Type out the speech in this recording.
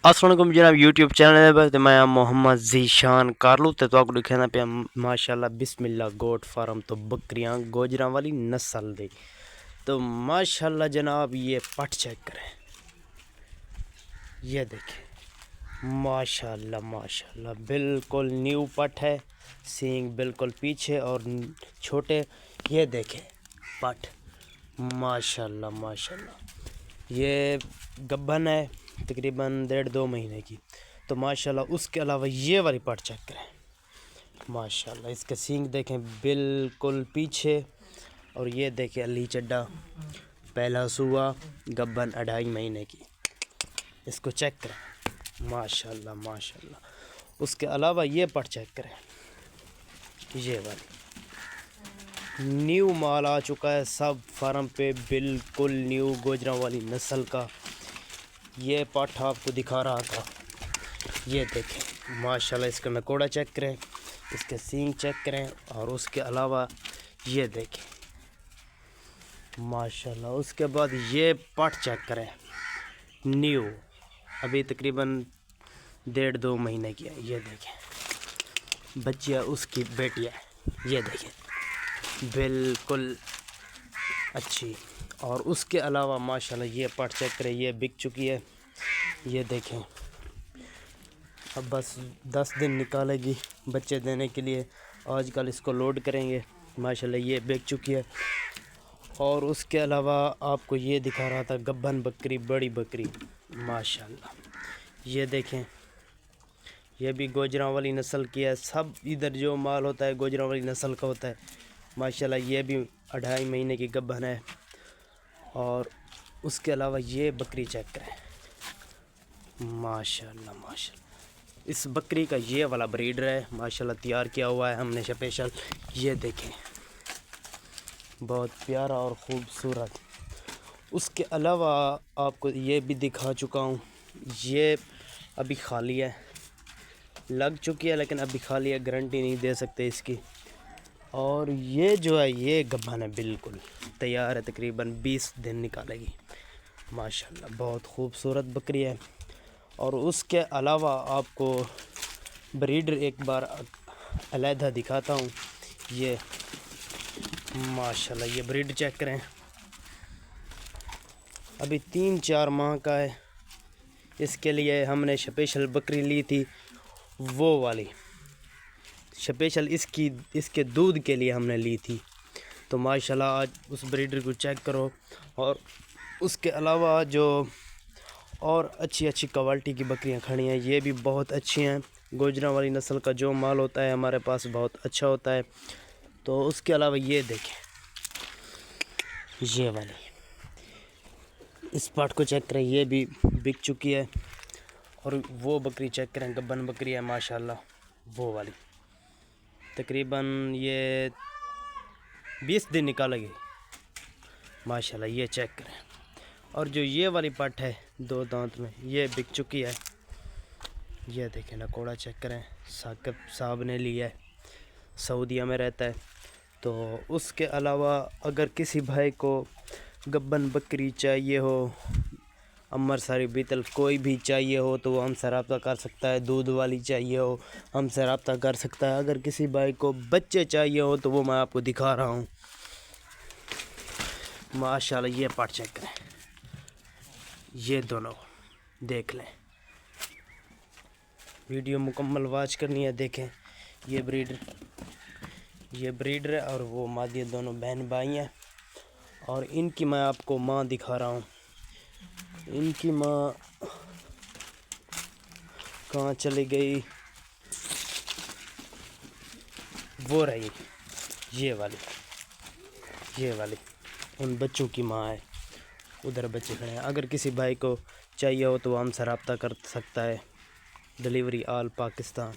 अस्सलाम जनाब YouTube channel पर तो मैं मोहम्मद जीशान कारलू तो आपको दिखाना पे माशाल्लाह बिस्मिल्लाह गोट फार्म तो बकरियां गोजरा वाली नस्ल दी। तो माशाल्लाह जनाब ये पट चेक करें, ये देखें माशाल्लाह माशाल्लाह बिल्कुल न्यू पट है, सींग बिल्कुल पीछे और छोटे। ये देखें पट माशाल्लाह माशाल्लाह ये गब्बन है तकरीबन 1.5-2 महीने की। तो माशाल्लाह उसके अलावा ये वाली पट चेक करें माशाल्लाह, इसके सींग देखें बिल्कुल पीछे और ये देखें अली चड्डा पहला सुआ गब्बन 2.5 महीने की। इसको चेक करें माशाल्लाह माशाल्लाह। उसके अलावा ये पट चेक करें, ये वाली न्यू माल आ चुका है सब फार्म पे, बिल्कुल न्यू गोजरा वाली नस्ल का। ये पट आपको दिखा रहा था, ये देखें माशाल्लाह। इसका नकोड़ा चेक करें, इसके सींग चेक करें और उसके अलावा ये देखें माशाल्लाह। उसके बाद ये पट चेक करें न्यू, अभी तकरीबन 1.5-2 महीने की है। ये देखें बच्चियाँ उसकी बेटियाँ, ये देखें बिल्कुल अच्छी। और उसके अलावा माशाल्लाह ये पट चेक करें, ये बिक चुकी है। ये देखें अब बस 10 दिन निकालेगी बच्चे देने के लिए, आजकल इसको लोड करेंगे। माशाल्लाह ये बिक चुकी है। और उसके अलावा आपको ये दिखा रहा था गब्बन बकरी, बड़ी बकरी माशाल्लाह। ये देखें ये भी गोजरा वाली नस्ल की है। सब इधर जो माल होता है गोजरा वाली नस्ल का होता है माशाल्लाह। ये भी 2.5 महीने की गब्बन है। और उसके अलावा ये बकरी चेक करें माशाल्लाह माशाल्लाह। इस बकरी का ये वाला ब्रीडर है माशाल्लाह, तैयार किया हुआ है हमने स्पेशल। ये देखें बहुत प्यारा और ख़ूबसूरत। उसके अलावा आपको ये भी दिखा चुका हूँ, ये अभी खाली है, लग चुकी है लेकिन अभी खाली है, गारंटी नहीं दे सकते इसकी। और ये जो है ये गब्बन है, बिल्कुल तैयार है, तकरीबन 20 दिन निकालेगी माशाल्लाह। बहुत खूबसूरत बकरी है। और उसके अलावा आपको ब्रीडर एक बार अलहदा दिखाता हूँ। ये माशाल्लाह ये ब्रीड चेक करें, अभी 3-4 माह का है। इसके लिए हमने स्पेशल बकरी ली थी, वो वाली स्पेशल इसके दूध के लिए हमने ली थी। तो माशाल्लाह आज उस ब्रीडर को चेक करो। और उसके अलावा जो और अच्छी क्वालिटी की बकरियां खड़ी हैं, ये भी बहुत अच्छी हैं। गोजरा वाली नस्ल का जो माल होता है हमारे पास बहुत अच्छा होता है। तो उसके अलावा ये देखें ये वाली इस पार्ट को चेक करें, ये भी बिक चुकी है। और वो बकरी चेक करें गब्बन बकरी है माशाल्लाह, वो वाली तकरीबन ये 20 दिन निकालेगी माशाल्लाह। ये चेक करें। और जो ये वाली पट है 2 दांत में, ये बिक चुकी है। ये देखें नकोड़ा चेक करें, साकिब साहब ने लिया है, सऊदीया में रहता है। तो उसके अलावा अगर किसी भाई को गब्बन बकरी चाहिए हो, अमृतसरी बीतल कोई भी चाहिए हो तो वो हमसे रब्ता कर सकता है। दूध वाली चाहिए हो हमसे रब्ता कर सकता है। अगर किसी भाई को बच्चे चाहिए हो तो वो मैं आपको दिखा रहा हूँ माशाल्लाह। ये पट चेक करें, ये दोनों देख लें, वीडियो मुकम्मल वॉच करनी है। देखें ये ब्रीडर है और वो मादी, दोनों बहन भाई हैं। और इनकी मैं आपको माँ दिखा रहा हूँ, इनकी माँ कहाँ चली गई, वो रही ये वाली उन बच्चों की माँ है। उधर बच्चे खड़े हैं। अगर किसी भाई को चाहिए हो तो वो हमसे रब्ता कर सकता है। Delivery all Pakistan.